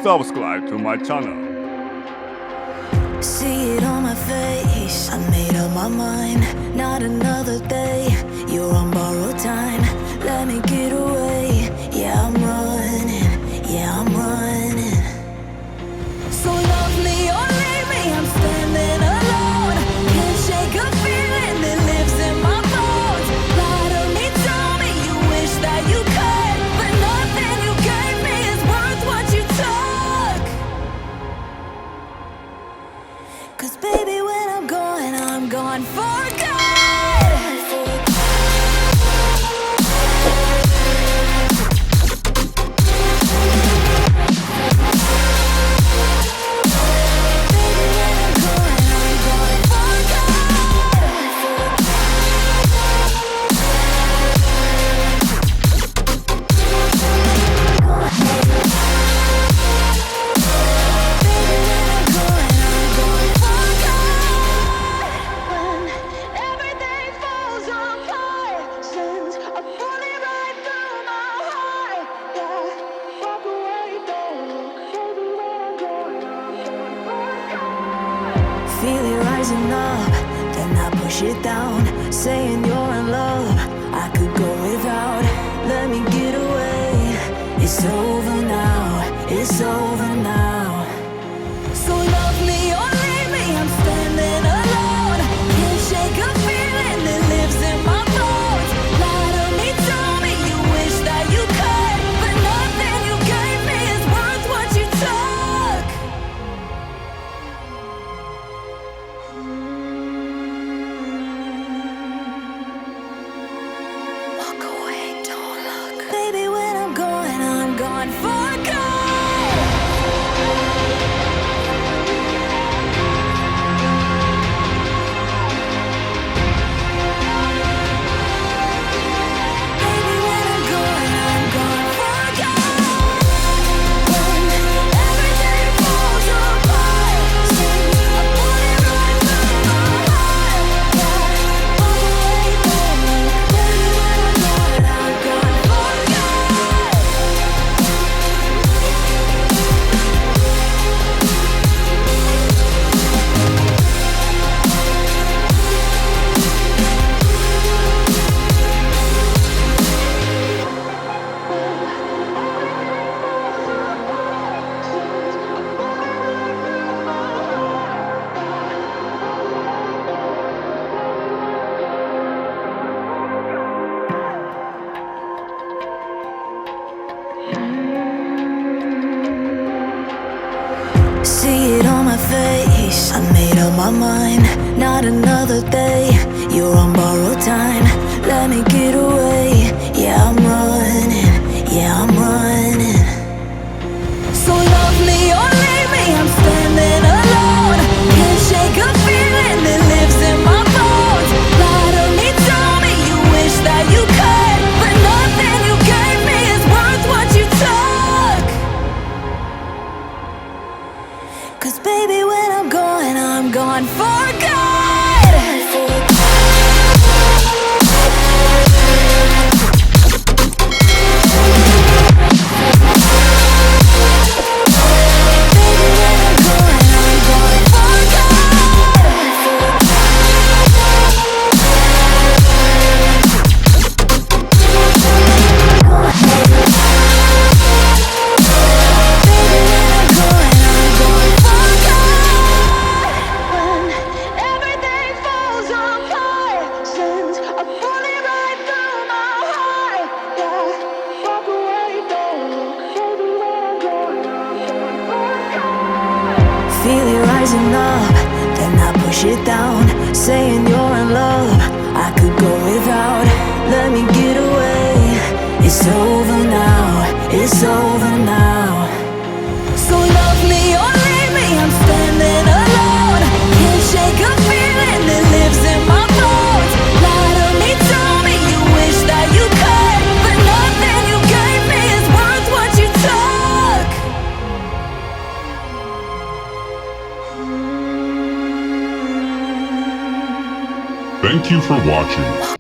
subscribe to my channel. See it on my face, I made up my mind. Not another day, you're on borrowed time. Let me get away, yeah I'm running, yeah I'm running. So love me or leave me, I'm standing alone. Can't shake a feeling that lives in my bones. Lie to me, tell me you wish that you could, but nothing you gave me is worth what you took. 'Cause baby, when I'm gone for good. Feel it rising up, then I push it down. Saying you're in love, I could go without. Let me get away, it's over now, it's over now. So love me or leave me, I'm standing alone. Can't shake a feeling that lives in my bones. Lie to me, tell me you wish that you could, but nothing you gave me is worth what you took. Walk away, don't look. Baby, when I'm gone for good. Baby, when I'm gone for good. When everything falls apart, since I put it right through my heart. Yeah, walk away, don't look. Baby, when I'm gone for good. See it on my face, I made up my mind. Not another day, you're on borrowed time. Let me get away, yeah I'm running, yeah I'm running. So love me or leave me, I'm standing alone. Can't shake a feeling that lives in my bones. Lie to me, tell me you wish that you could, but nothing you gave me is worth what you took. 'Cause baby, when I'm gone for good. Feel it rising up, then I push it down. Saying you're in love, I could go without. Let me get away, it's over now, it's over now. So love me or leave me, I'm standing alone. Can't shake a feeling that lives in my bones. Lie to me, tell me you wish that you could, but nothing you gave me is worth what you took. Thank you for watching.